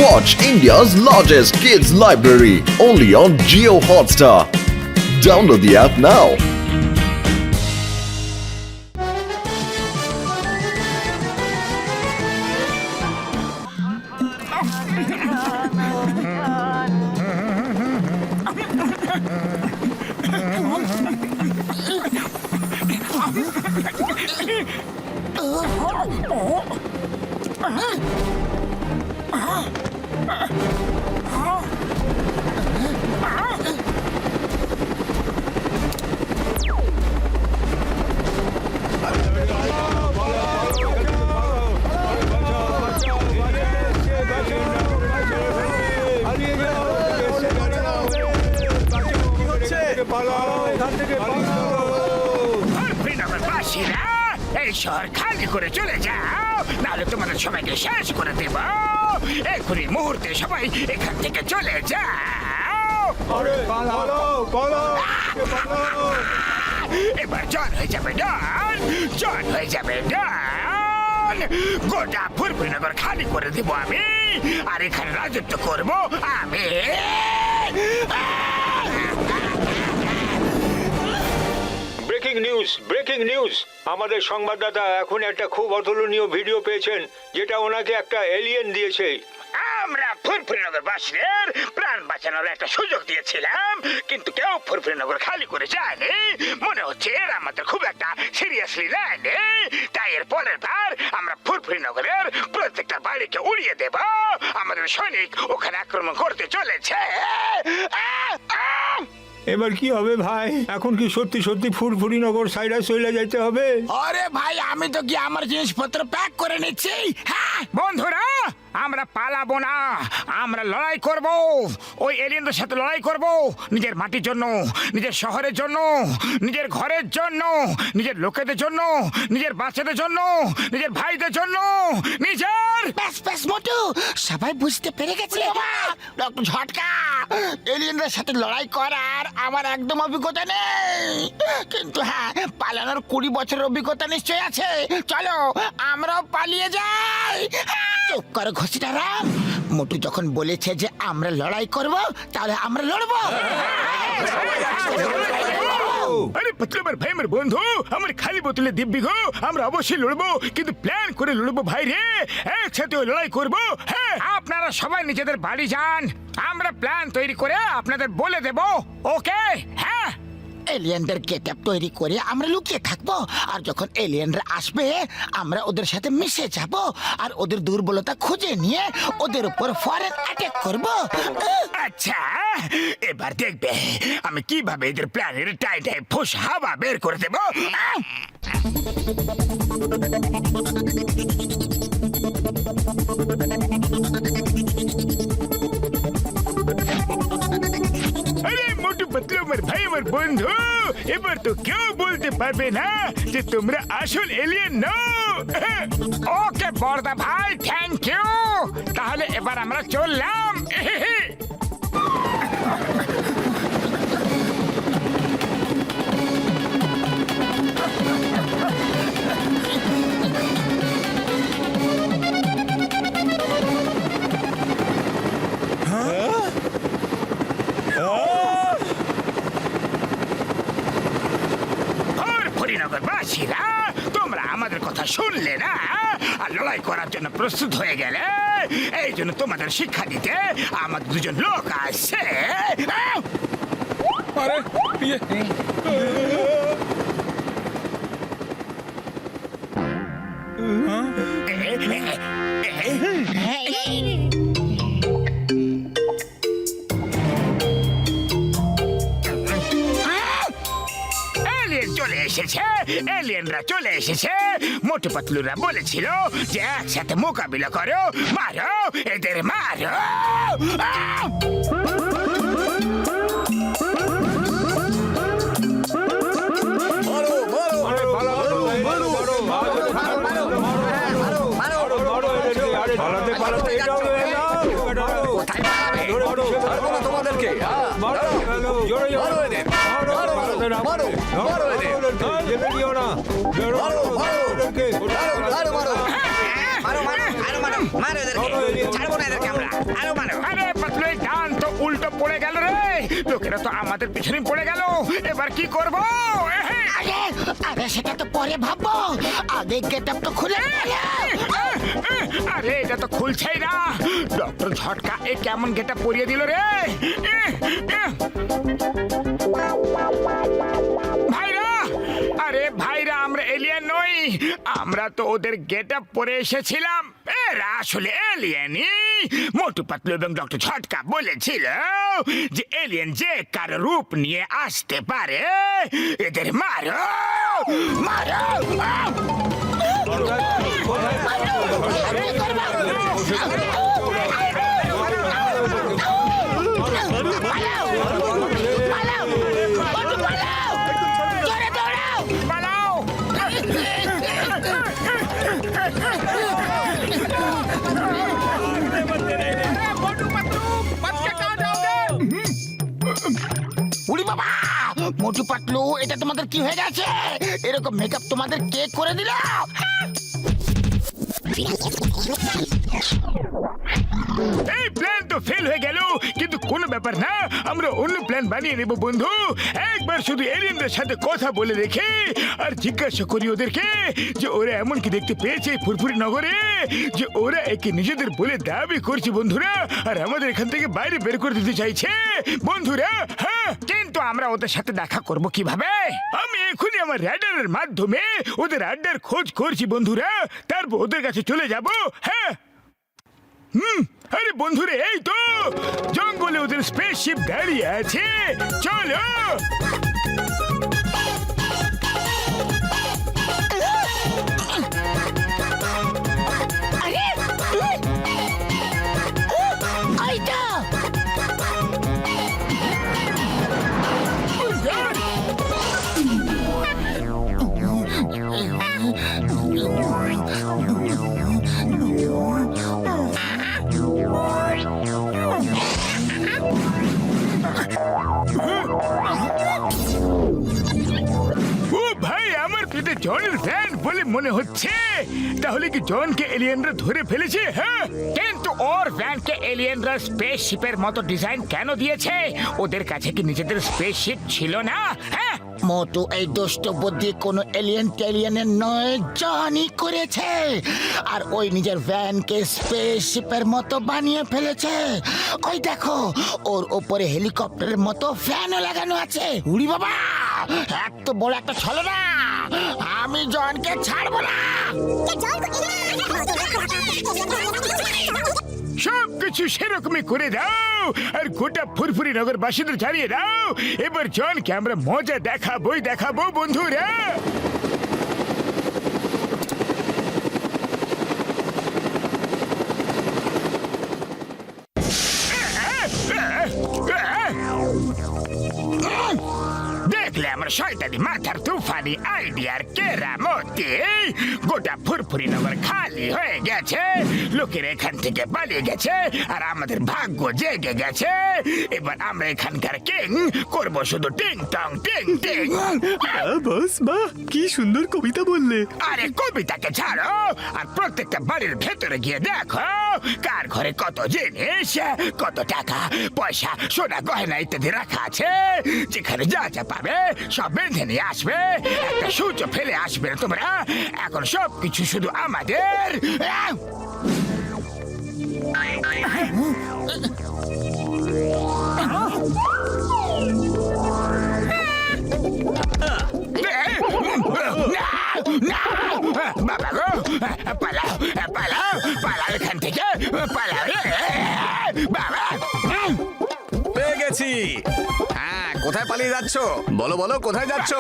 Watch India's largest kids library only on Jio Hotstar. Download the app now. এই শহর খালি করে চলে যাও, নাহলে তোমাদের সবাইকে শেষ করে দেব। এখনই মুহূর্তে সবাই এখান থেকে চলে যাও। এবার জন হয়ে যাবে ডন, জন হয়ে যাবে ডন। গোটা ফুরফুরিনগর খালি করে দেব আমি, আর এখানে রাজত্ব করব আমি। ব্রেকিং নিউজ, আমাদের সংবাদদাতা এখন একটা খুব অতুলনীয় ভিডিও পেয়েছেন, যেটা ওনাকে একটা এলিয়েন দিয়েছে। আমরা ফুরফুরিনগর বাসীদের প্রাণ বাঁচানোর একটা সুযোগ দিয়েছিলাম, কিন্তু কেউ ফুরফুরিনগর খালি করে যায়নি। মনে হচ্ছে এরা আমাদের খুব একটা সিরিয়াসলি নেয়নি, তাই এর পরের বার আমরা ফুরফুরিনগরের প্রত্যেকটা বাড়িকে উড়িয়ে দেব। আমাদের সৈনিক ওখানে আক্রমণ করতে চলেছে। এবার কি হবে ভাই? এখন কি সত্যি সত্যি ফুরফুরিনগর সাইডে চলে যেতে হবে? আরে ভাই, আমি তো কি আমার জিনিসপত্র প্যাক করে নিচ্ছি। হ্যাঁ বন্ধুরা, আমরা পালাবো না, আমরা লড়াই করব। ওই এলিয়েনদের সাথে লড়াই করব, নিজের মাটির জন্য, নিজের শহরের জন্য, নিজের ঘরের জন্য, নিজের লোকেদের জন্য, নিজের বাচ্চাদের জন্য, নিজের ভাইদের জন্য, নিজের। ব্যাস ব্যাস মোটু, সবাই বুঝতে পেরে গেছে। ডক্টর ঝটকা, এলিয়েনদের সাথে লড়াই করার আমার একদম অভিজ্ঞতা নেই, কিন্তু হ্যাঁ পালানোর 20 বছরের অভিজ্ঞতা নিশ্চয়ই আছে। চলো আমরাও পালিয়ে যাই। চুপ করো ঘষিটারা, মোটু যখন বলেছে যে আমরা লড়াই করব, তাহলে আমরা লড়বো। আরে পতলাবার ভাই, আমার বন্ধু, আমার খালি বোতলে দিব্যি গো। আমরা অবশ্যই লড়বো, কিন্তু প্ল্যান করে লড়বো ভাই রে, একসাথে লড়াই করবো। হ্যাঁ, আপনারা সবাই নিজেদের বাড়ি যান, আমরা প্ল্যান তৈরি করে আপনাদের বলে দেব। ওকে? হ্যাঁ, এলিয়েনদের গেটআপ তৈরি করে আমরা লুকিয়ে থাকবো, আর যখন এলিয়েনরা আসবে আমরা ওদের সাথে মিশে যাব, আর ওদের দুর্বলতা খুঁজে নিয়ে ওদের উপর ফরেন অ্যাটাক করব। আচ্ছা, এবার দেখবে আমি কিভাবে এদের প্ল্যানের টাই ফুস হাওয়া বের করে দেব। আরে মোটু পতলু, আমার ভাই, আমার বন্ধু, এবার তো কেউ বলতে পারবে না যে তোমরা আসল এলিয়েন নও। ওকে বড়দা ভাই, থ্যাংক ইউ। তাহলে এবার আমরা চললাম। ফুরফুরিনগরবাসীরা, তোমরা আমাদের কথা শুনলে না, আর লড়াই করার জন্য প্রস্তুত হয়ে গেলে। এই জন্য তোমাদের শিক্ষা দিতে আমাদের দুজন লোক আসছে। চলে এসেছে, এলিয়েনরা চলে এসেছে। মোটু পাতলুরা বলেছিল যে একসাথে মোকাবিলা করো, মারো এদের, মারো। তোমাদেরকে ছাড়বো না এদেরকে আমরা। লোকেরা তো আমাদের পিছনে পড়ে গেল, এবার কি করব? আরে আরে সেটা তো পরে ভাববো, আগে গেট আপ তো খুলে ফেলো। আরে এটা তো খুলছেই না। ডক্টর ঝটকা এ কেমন গেটা পরিয়ে দিল রে। ভাইরা, আরে ভাইরা, আমরা এলিয়েন নই, আমরা তো ওদের গেট আপ পরে এসেছিলাম। এরা আসলে এলিয়েনই। মোটু পাতলু এবং ডক্টর ঝটকা বলেছিল যে এলিয়েন যে কারো রূপ নিয়ে আসতে পারে, এদের মারো মারো। পালাও। উড়ি বাবা, মোটু পাতলু, এটা তোমাদের কি হয়ে গেছে? এরকম মেকআপ তোমাদের কে করে দিল? এই প্ল্যান তো ফেল হয়ে গেল, কিন্তু কোনো ব্যাপার না, আমরা অন্য প্ল্যান বানিয়ে নেব বন্ধু। একবার শুধু এলিয়েনদের সাথে কথা বলে রেখে আর জিজ্ঞাসা করি ওদেরকে যে ওরা এমন কি দেখতে পেয়েছে ফুরফুরি নগরে যে ওরা একে নিজেদের বলে দাবি করছে বন্ধুরা, আর আমাদের এখান থেকে বাইরে বের করে দিতে চাইছে বন্ধুরা। হ্যাঁ, কিন্তু আমরা ওদের সাথে দেখা করব কিভাবে? আমি এখনই আমার র্যাডারের মাধ্যমে ওদের আড্ডার খোঁজ করছি বন্ধুরা, তারপর ওদের কাছে চলে যাব। হ্যাঁ, আরে বন্ধুরে, এই তো জঙ্গলে ওদের স্পেসশিপ দাঁড়িয়ে আছে, চলো। আরে ওই তো ও ভাই, আমার পেটে জনের ফ্যান বলে মনে হচ্ছে। তাহলে কি জনকে এলিয়েনরা ধরে ফেলেছে? হ্যাঁ, কিন্তু ওর ভ্যানকে এলিয়েনরা স্পেসশিপের মতো ডিজাইন কেন দিয়েছে? ওদের কাছে কি নিজেদের স্পেসশিপ ছিল না? হ্যাঁ, মোটু, এই দুষ্ট বুদ্ধি কোনো এলিয়েন টেলিয়েনের নয়, জনই করেছে। আর ওই নিজের ভ্যানকে স্পেসশিপের মতো বানিয়ে ফেলেছে। ওই দেখো, ওর ওপরে হেলিকপ্টারের মতো ফ্যানও লাগানো আছে। উড়ি বাবা, এত বড় একটা ছলনা, আমি জনকে ছাড়বো না। সবকিছু সেরকমই করে দাও আর গোটা ফুরফুরি নগর বাসীদের জানিয়ে দাও, এবার জনকে আমরা মজা দেখাবো বন্ধুরা। দেখলে আমার শয়তানি মাথার তুফানি আইডিয়ার কেরামতি, গোটা ফুরফুরি নগর খালি হয়ে গেছে, লোকের এখান থেকে পালিয়ে গেছে, আর আমাদের ভাগ্য জেগে গেছে। এবার আমরা এখানকার কিং করবো শুধু টিং টং টিং টিং। বস, বাহ, কি সুন্দর কবিতা বললে। আরে কবিতাকে ছাড়ো, আর প্রত্যেকটা বাড়ির ভেতরে গিয়ে দেখো কার ঘরে কত জিনিস, কত টাকা পয়সা, সোনা গয়না ইত্যাদি রাখা আছে। যেখানে যা যা পাবে সব বেঁধে নিয়ে আসবে, একটা সূর্য ফেলে আসবে না তোমরা। এখন সব কিছু শুধু আমাদের। বাবা গো, পালাও পালাও পালাও এখান থেকে, পালাও রে বাবা। পেয়ে গেছি। হ্যাঁ, কোথায় পালিয়ে যাচ্ছ? বলো বলো, কোথায় যাচ্ছ?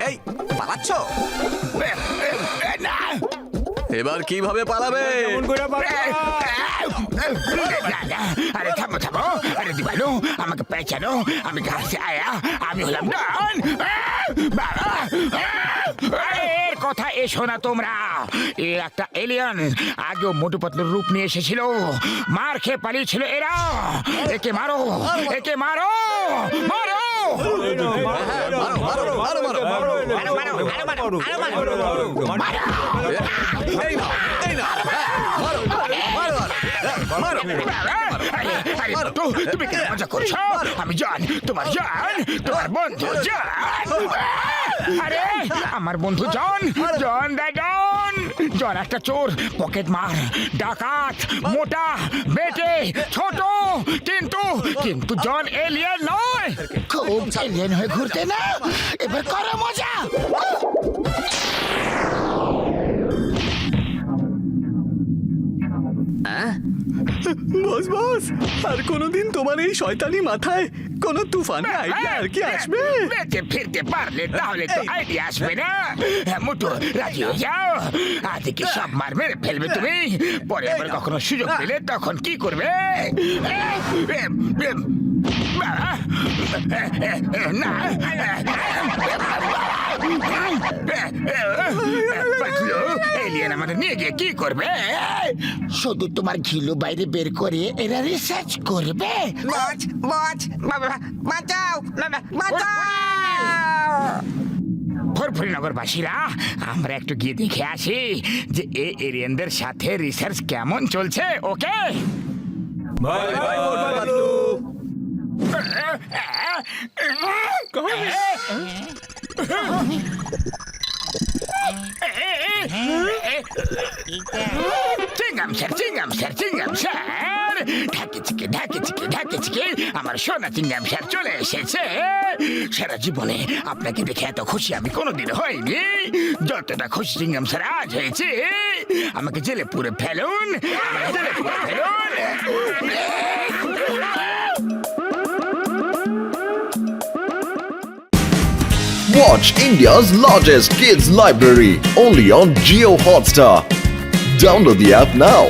এই পালাচ্ছ? না, এবার কিভাবে পালাবে? আরে থামো থামো, আরে দিবানু আমাকে পেঁচানো, আমি কাছে আয়া, আমি হলাম ডন। বাবা, এর কথা এসো না তোমরা, এ একটা এলিয়েন, আগেও মোটু পাতলুর রূপ নিয়ে এসেছিল, মার খেয়ে পালিয়েছিল এরা। একে মারো, একে মারো, মারো। এই না, মারো, মারো। মারো। আরে, আরে, তো তুমি কেন মজা করছো? আমি জান, তোমার বন্ধু জান। আরে, আমার বন্ধু জন জন একটা চোর, পকেট মার, ডাকাত, মোটা, বেটে, ছোট, কিন্তু জন এলিয়েন নয়। খুব এলিয়েন হয়ে ঘুরতে না, এবার করো মজা। বস বস, আর কোনোদিন তোমার এই শয়তানি মাথায় কোনো তুফানি আইডিয়া আর কি আসবে? বেঁচে ফিরতে পারলে তাহলে তো আইডিয়া আসবে না। মোটু, রাজি হয়ে যাও। আজকে সব মার মেরে ফেলবে তুমি, পরে আবার কখনো সুযোগ পেলে তখন কি করবে? না, এলিয়েন আমাদের নিয়ে গিয়ে কি করবে? শুধু তোমার ঘিলু বাইরে বের করে এরা রিসার্চ করবে। ফুরফুরিনগরবাসীরা, আমরা একটু গিয়ে দেখে আসি যে এই এলিয়েনদের সাথে রিসার্চ কেমন চলছে। ওকে, চিংগাম স্যার, ঢাকে চিকে আমার সোনা চিংগাম স্যার চলে এসেছে। সারা জীবনে আপনাকে দেখে এত খুশি আমি কোনোদিন হইনি। যতটা খুশি চিংগাম স্যার আজ হয়েছে। আমাকে জেলে পুরে ফেলুন। Watch India's largest kids library only on Geo Hotstar. Download the app now.